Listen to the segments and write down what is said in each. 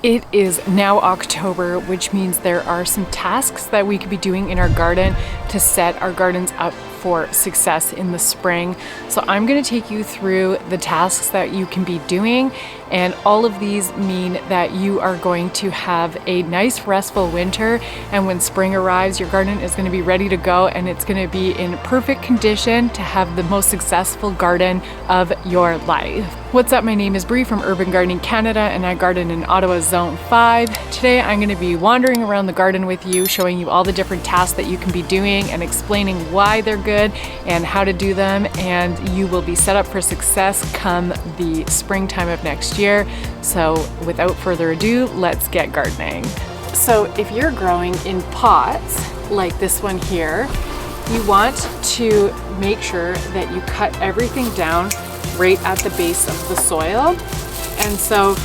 It is now October, which means there are some tasks that we could be doing in our garden to set our gardens up for success in the spring. So I'm going to take you through the tasks that you can be doing, and all of these mean that you are going to have a nice restful winter, and when spring arrives your garden is going to be ready to go and it's going to be in perfect condition to have the most successful garden of your life. What's up, my name is Bree from Urban Gardening Canada and I garden in Ottawa Zone 5. Today I'm going to be wandering around the garden with you, showing you all the different tasks that you can be doing and explaining why they're good and how to do them, and you will be set up for success come the springtime of next year. So without further ado, let's get gardening. So if you're growing in pots like this one here, you want to make sure that you cut everything down right at the base of the soil. And so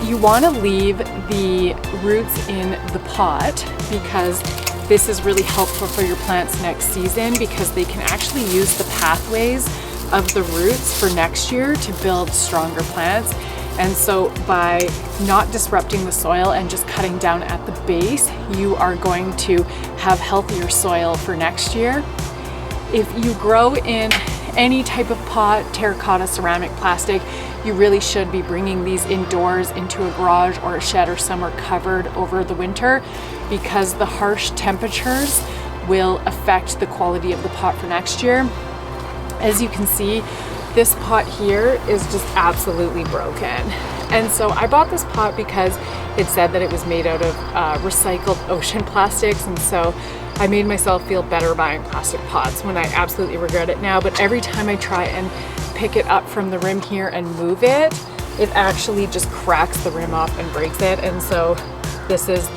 you want to leave the roots in the pot because this is really helpful for your plants next season, because they can actually use the pathways of the roots for next year to build stronger plants. And so by not disrupting the soil and just cutting down at the base, you are going to have healthier soil for next year. If you grow in any type of pot, terracotta, ceramic, plastic, you really should be bringing these indoors into a garage or a shed or somewhere covered over the winter, because the harsh temperatures will affect the quality of the pot for next year. As you can see, this pot here is just absolutely broken. And so I bought this pot because it said that it was made out of recycled ocean plastics, and so I made myself feel better buying plastic pots when I absolutely regret it now. But every time I try and pick it up from the rim here and move it, it actually just cracks the rim off and breaks it. And so this is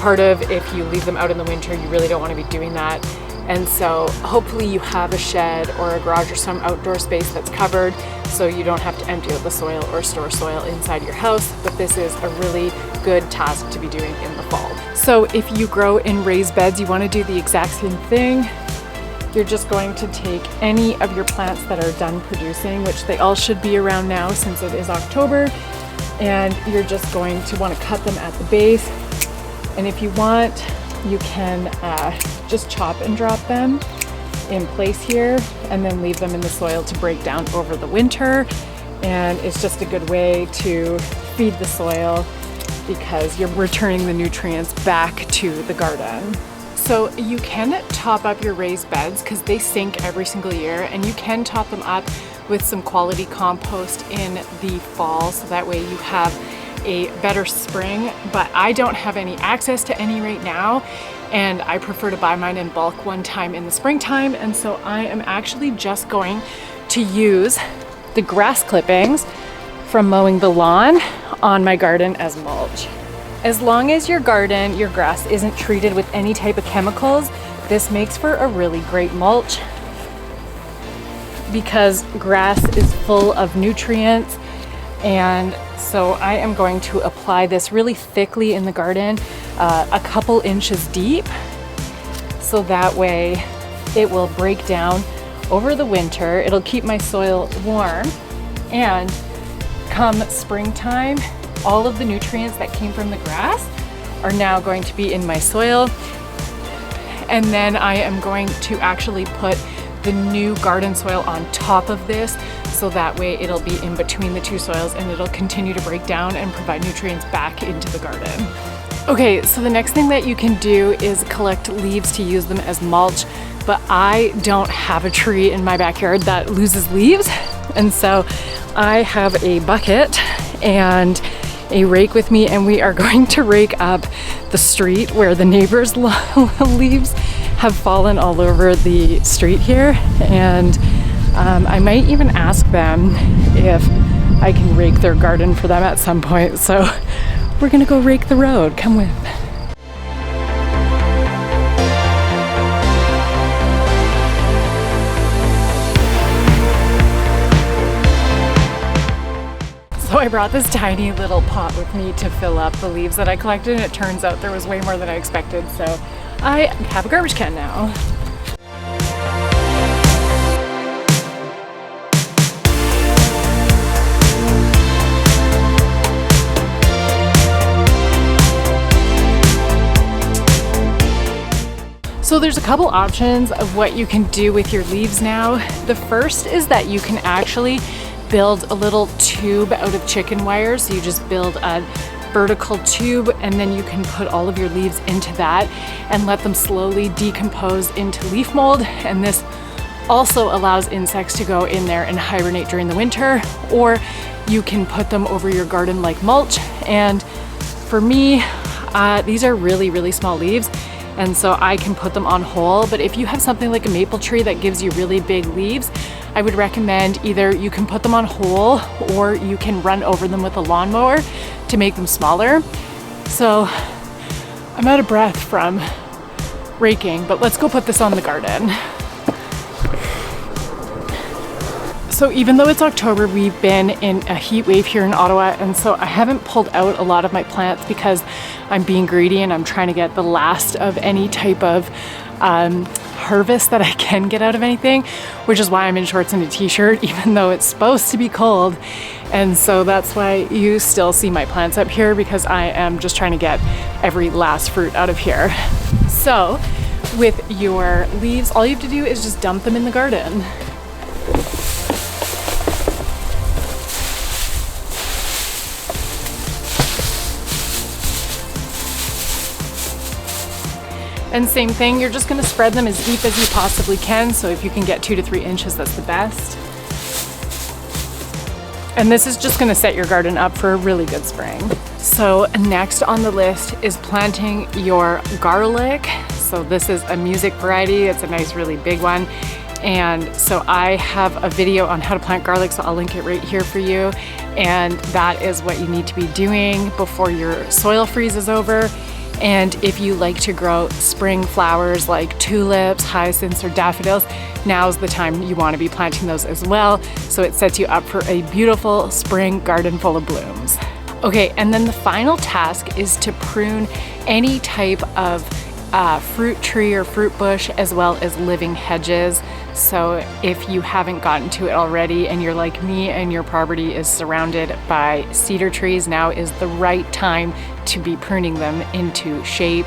part of, if you leave them out in the winter, you really don't want to be doing that. And so hopefully you have a shed or a garage or some outdoor space that's covered, so you don't have to empty out the soil or store soil inside your house. But this is a really good task to be doing in the fall. So if you grow in raised beds, you want to do the exact same thing. You're just going to take any of your plants that are done producing, which they all should be around now since it is October, and you're just going to want to cut them at the base. And if you want, you can just chop and drop them in place here and then leave them in the soil to break down over the winter. And it's just a good way to feed the soil because you're returning the nutrients back to the garden. So you can top up your raised beds because they sink every single year, and you can top them up with some quality compost in the fall, so that way you have a better spring. But I don't have any access to any right now, and I prefer to buy mine in bulk one time in the springtime. And so I am actually just going to use the grass clippings from mowing the lawn on my garden as mulch. As long as your garden, your grass isn't treated with any type of chemicals, this makes for a really great mulch, because grass is full of nutrients. And so I am going to apply this really thickly in the garden, a couple inches deep, so that way it will break down over the winter. It'll keep my soil warm, and come springtime, all of the nutrients that came from the grass are now going to be in my soil. And then I am going to actually put the new garden soil on top of this, so that way it'll be in between the two soils and it'll continue to break down and provide nutrients back into the garden. Okay, so the next thing that you can do is collect leaves to use them as mulch, but I don't have a tree in my backyard that loses leaves, and so I have a bucket and a rake with me, and we are going to rake up the street where the neighbors' leaves have fallen all over the street here. And I might even ask them if I can rake their garden for them at some point. So we're gonna go rake the road. Come with. So I brought this tiny little pot with me to fill up the leaves that I collected, and it turns out there was way more than I expected, so I have a garbage can now. So there's a couple options of what you can do with your leaves now. The first is that you can actually build a little tube out of chicken wire. So you just build a vertical tube and then you can put all of your leaves into that and let them slowly decompose into leaf mold. And this also allows insects to go in there and hibernate during the winter, or you can put them over your garden like mulch. And for me, these are really small leaves, and so I can put them on whole. But if you have something like a maple tree that gives you really big leaves, I would recommend either you can put them on whole or you can run over them with a lawnmower to make them smaller. So I'm out of breath from raking, but let's go put this on the garden. So even though it's October, we've been in a heat wave here in Ottawa, and so I haven't pulled out a lot of my plants because I'm being greedy and I'm trying to get the last of any type of harvest that I can get out of anything, which is why I'm in shorts and a t-shirt, even though it's supposed to be cold. And so that's why you still see my plants up here, because I am just trying to get every last fruit out of here. So with your leaves, all you have to do is just dump them in the garden. And same thing, you're just gonna spread them as deep as you possibly can. So if you can get 2 to 3 inches, that's the best. And this is just gonna set your garden up for a really good spring. So next on the list is planting your garlic. So this is a music variety. It's a nice, really big one. And so I have a video on how to plant garlic, so I'll link it right here for you. And that is what you need to be doing before your soil freeze is over. And if you like to grow spring flowers like tulips, hyacinths, or daffodils, now's the time you want to be planting those as well. So it sets you up for a beautiful spring garden full of blooms. Okay, and then the final task is to prune any type of fruit tree or fruit bush, as well as living hedges. So if you haven't gotten to it already and you're like me and your property is surrounded by cedar trees, now is the right time to be pruning them into shape.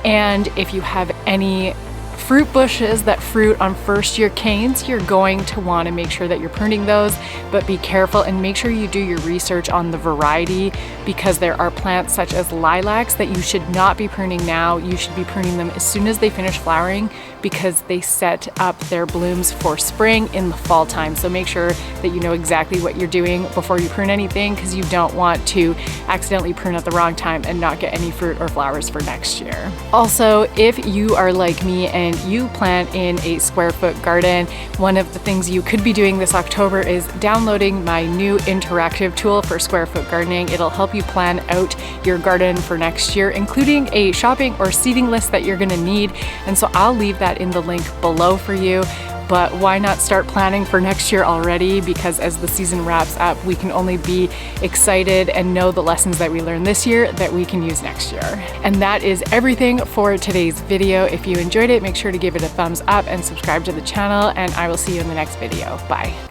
And if you have any fruit bushes that fruit on first year canes, you're going to want to make sure that you're pruning those, but be careful and make sure you do your research on the variety, because there are plants such as lilacs that you should not be pruning now. You should be pruning them as soon as they finish flowering, because they set up their blooms for spring in the fall time. So make sure that you know exactly what you're doing before you prune anything, because you don't want to accidentally prune at the wrong time and not get any fruit or flowers for next year. Also, if you are like me and you plant in a square foot garden, one of the things you could be doing this October is downloading my new interactive tool for square foot gardening. It'll help you plan out your garden for next year, including a shopping or seeding list that you're gonna need. And so I'll leave that in the link below for you. But why not start planning for next year already? Because as the season wraps up, we can only be excited and know the lessons that we learned this year that we can use next year. And that is everything for today's video. If you enjoyed it, make sure to give it a thumbs up and subscribe to the channel, and I will see you in the next video. Bye.